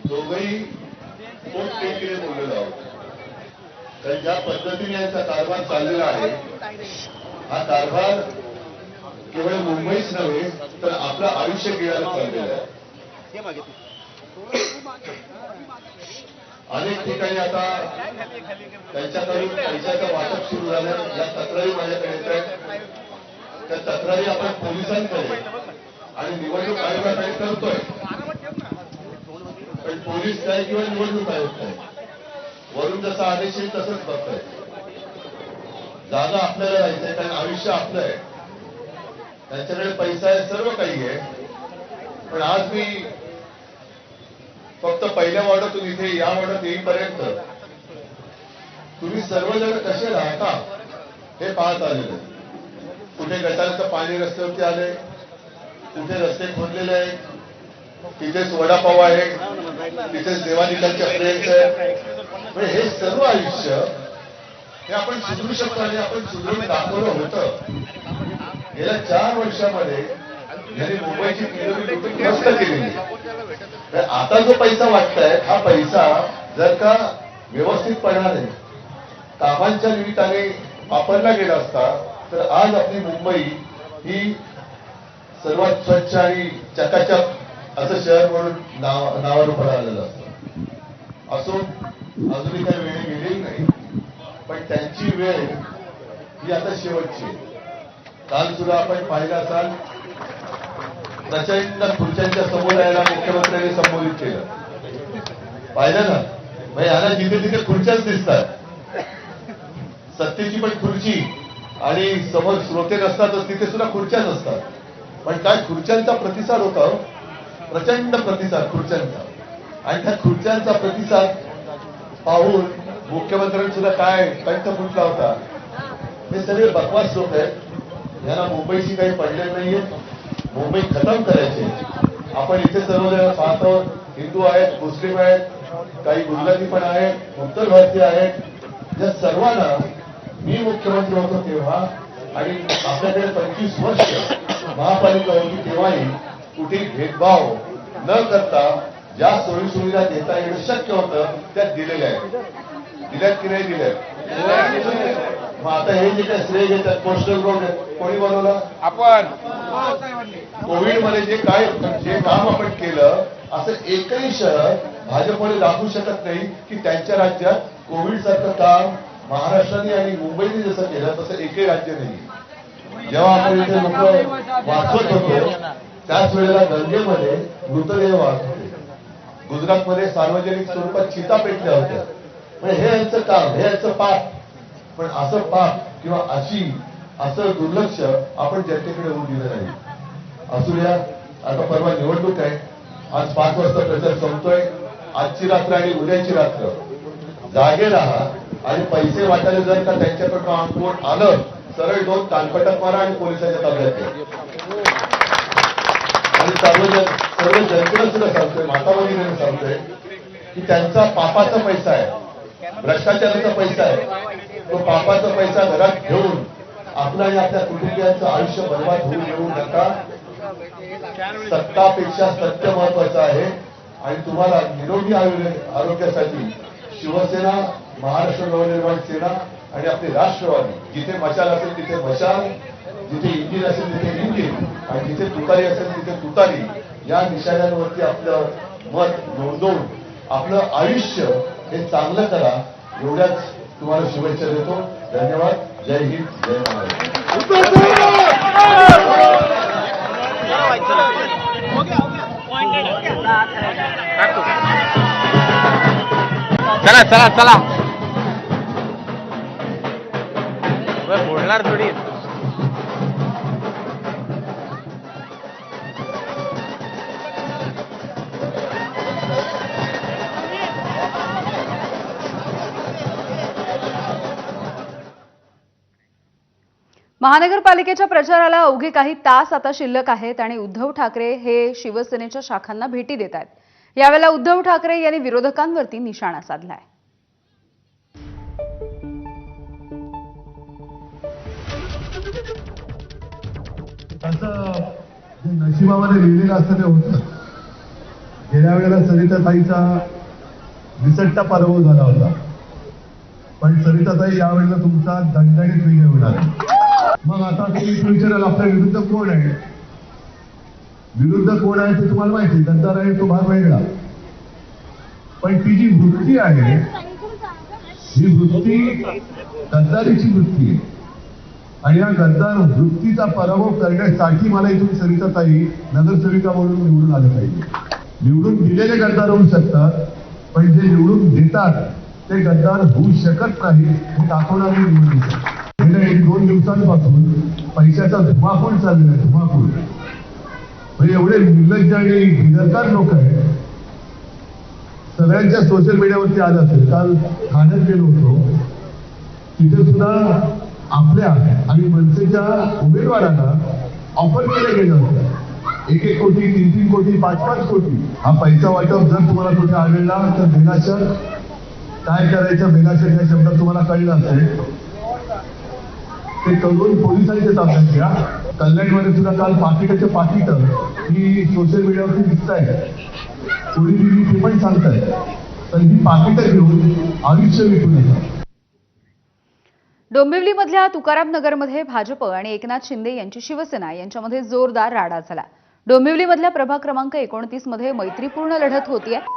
दोघंही पोट टेकीने बोललेलो आहोत. कारण ज्या पद्धतीने यांचा कारभार चाललेला आहे, हा कारभार केवळ मुंबईच नव्हे तर आपलं आयुष्य गिळायला चाललेलं आहे. अनेक ठिकाणी आता त्यांच्याकडून पैशाचं वाटप सुरू झालं. या तक्रारी माझ्याकडे येत आहेत. त्या तक्रारी आपण पोलिसांकडे आणि निवडणूक आयोगाकडे करतोय. पण पोलीस काय किंवा निवडणूक आयोग काय वरून जसा आदेश येईल तसंच बघताय. जागा आपल्याला जायचंय कारण आयुष्य आपलं आहे. त्यांच्याकडे पैसा आहे, सर्व काही आहे. पण आज मी फक्त पहिल्या वॉर्डातून इथे या वॉर्डात येईपर्यंत तुम्ही सर्वजण कसे राहता हे पाहत आलेले. कुठे गटाराचं पाणी रस्त्यावरती आले, कुठे रस्ते खोदलेले आहेत, तिथेच वडापाव आहे, तिथेच देवानिकांच्या फ्रेंड्स आहेत. हे सर्व आयुष्य हे आपण सुधरू शकतो आणि आपण सुधरून दाखवलं होतं. गेल्या 4 वर्षामध्ये यांनी मुंबईची तिजोरी लुटून नष्ट केलेली. आता जो पैसा वाटताय हा पैसा जर का व्यवस्थित पडणारे कामांच्या निमित्ताने वापरला गेला असता तर आज आपली मुंबई ही सर्वात स्वच्छ आणि चकाचक असं शहर म्हणून नावारूपाला आलेलं असतं. असो, अजूनही काही वेळ गेलेली नाही, पण त्यांची वेळ ही आता शेवटची आहे. काल सुद्धा आपण पाहिलं असाल, प्रचंड खुर्च्यांच्या समुदायाला मुख्यमंत्र्यांनी संबोधित केलं. पाहिलं ना, म्हणजे याला जिथे तिथे खुर्च्याच दिसतात. सत्तेची पण खुर्ची आणि समोर श्रोते नसतातच, तिथे सुद्धा खुर्च्याच असतात. पण काय खुर्च्यांचा प्रतिसाद होता, प्रचंड प्रतिसाद खुर्च्यांचा. आणि त्या खुर्च्यांचा प्रतिसाद पाहून मुख्यमंत्र्यांनी सुद्धा काय कंठ फुटला होता. हे सगळे बकवास लोक आहेत. यांना मुंबईशी काही पडले नाहीये. मुंबई खतम करायची. आपण इथे सर्वजण पाहतो, हिंदू आहेत, मुस्लिम आहेत, काही गुजराती पण आहेत, उत्तर भारतीय आहेत. या सर्वांना मी मुख्यमंत्री होतो तेव्हा आणि आपल्याकडे 25 वर्ष महापालिका होती तेव्हाही कुठे भेदभाव न करता ज्या सोयी सुविधा देता येणं शक्य होतं त्या दिलेल्या आहेत. दिल्यात की नाही दिल्यात? मग आता हे जे काय श्रेय घेतात, पोस्टल रोड कोणी बनवलं? आपण. कोविड मध्ये जे काम आपण केलं असं एकही शहर भाजपने दाखवू शकत नाही की त्यांच्या राज्यात कोविड सारखं काम महाराष्ट्राने आणि मुंबईने जसं केलं तसं एकही राज्य नाही. जेव्हा आपण इथे लोक वाचवत होतो त्याच वेळेला गंगेमध्ये मृतदेह वाहत होते. गुजरातमध्ये सार्वजनिक स्वरूपात चिता पेटल्या होत्या. म्हणजे हे यांचं काम, हे यांचं पाप. पण असं पाप किंवा असं दुर्लक्ष आपण जनतेकडे होऊ दिलं नाही. असू द्या, आता परवा निवडणूक आहे. आज 5 वाजता प्रचार संपतोय. आजची रात्र आणि उद्याची रात्र जागे राहा आणि पैसे वाटायला जर का त्यांच्याकडून कोण आलं सरळ 2 कानपटात मारा आणि पोलिसांच्या ताब्यात द्या. आणि सर्व जनतेला सुद्धा सांगतोय, माताभगिनींना सांगतोय की त्यांचा पापाचा पैसा आहे, भ्रष्टाचाराचा पैसा आहे. तो पापाचा पैसा घरात घेऊन आपलं आणि आपल्या कुटुंबियांचं आयुष्य बर्बाद होऊ देऊ नका. सत्तापेक्षा सत्य महत्वाचं आहे. आणि तुम्हाला निरोगी आरोग्यासाठी शिवसेना, महाराष्ट्र नवनिर्माण सेना आणि आपले राष्ट्रवादी, जिथे मशाल असेल तिथे मशाल, जिथे इंजिन असेल तिथे इंजिन आणि जिथे तुतारी असेल तिथे तुतारी, या निशाण्यांवरती आपलं मत नोंदवून आपलं आयुष्य हे चांगलं करा. एवढ्याच तुम्हाला शुभेच्छा देतो. धन्यवाद. जय हिंद, जय महाराष्ट्र. चला चला चला, बोलणार थोडी. महानगरपालिकेच्या प्रचाराला अवघे काही तास आता शिल्लक आहेत आणि उद्धव ठाकरे हे शिवसेनेच्या शाखांना भेटी देत आहेत. यावेळेला उद्धव ठाकरे यांनी विरोधकांवरती निशाणा साधलाय. नशिबामध्ये लिहिलेलं असतं ते होतं. गेल्या वेळेला सरिताताईचा निसट्टा पराभव झाला होता, पण सरिताताई यावेळेला तुमचा दणदणीत विजय होणार आहे. मग आता तुम्ही विचाराल आपल्या विरुद्ध कोण आहे? विरुद्ध कोण आहे ते तुम्हाला माहिती, गद्दार आहे तो भाग वेगळा, पण ती जी वृत्ती आहे ही वृत्ती गद्दारीची वृत्ती आहे. आणि या गद्दार वृत्तीचा पराभव करण्यासाठी मला इथून सरिताताई नगरसेविका म्हणून निवडून आलं पाहिजे. निवडून दिलेले गद्दार होऊ शकतात, पण जे निवडून देतात ते गद्दार होऊ शकत नाही हे दाखवणारी निवडणूक आहे. गेल्या 1-2 दिवसांपासून पैशाचा धुमाकूळ चाललेला आहे, धुमाकूळ. म्हणजे एवढे निर्लज्ज आणि बेदरकार लोक आहेत. सगळ्यांच्या सोशल मीडियावरती आलं असेल, काल ठाण्यात गेलो होतो, तिथे सुद्धा आपल्या आणि मनसेच्या उमेदवारांना ऑफर केलं गेलं होतं. 1-1 कोटी, 3-3 कोटी, 5-5 कोटी हा पैसा वाटप जर तुम्हाला कुठे आढळला तर बेलाशक काय करायचं, बेलाशक या शब्दात तुम्हाला कळलं असेल ते करून पोलिसांच्या ताब्यात घ्या. कल्याणमध्ये सुद्धा काल पाकिटाच्या पाकिट ही सोशल मीडियावरती दिसत आहे, कोणी दिली ते पण सांगताय. तर ही पाकिटं घेऊन आयुष्य विकू नका. डोंबिवलीमधल्या तुकाराम नगरमध्ये भाजप आणि एकनाथ शिंदे यांची शिवसेना यांच्यामध्ये जोरदार राडा झाला. डोंबिवलीमधल्या प्रभाग क्रमांक 29 मध्ये मैत्रीपूर्ण लढत होतीये.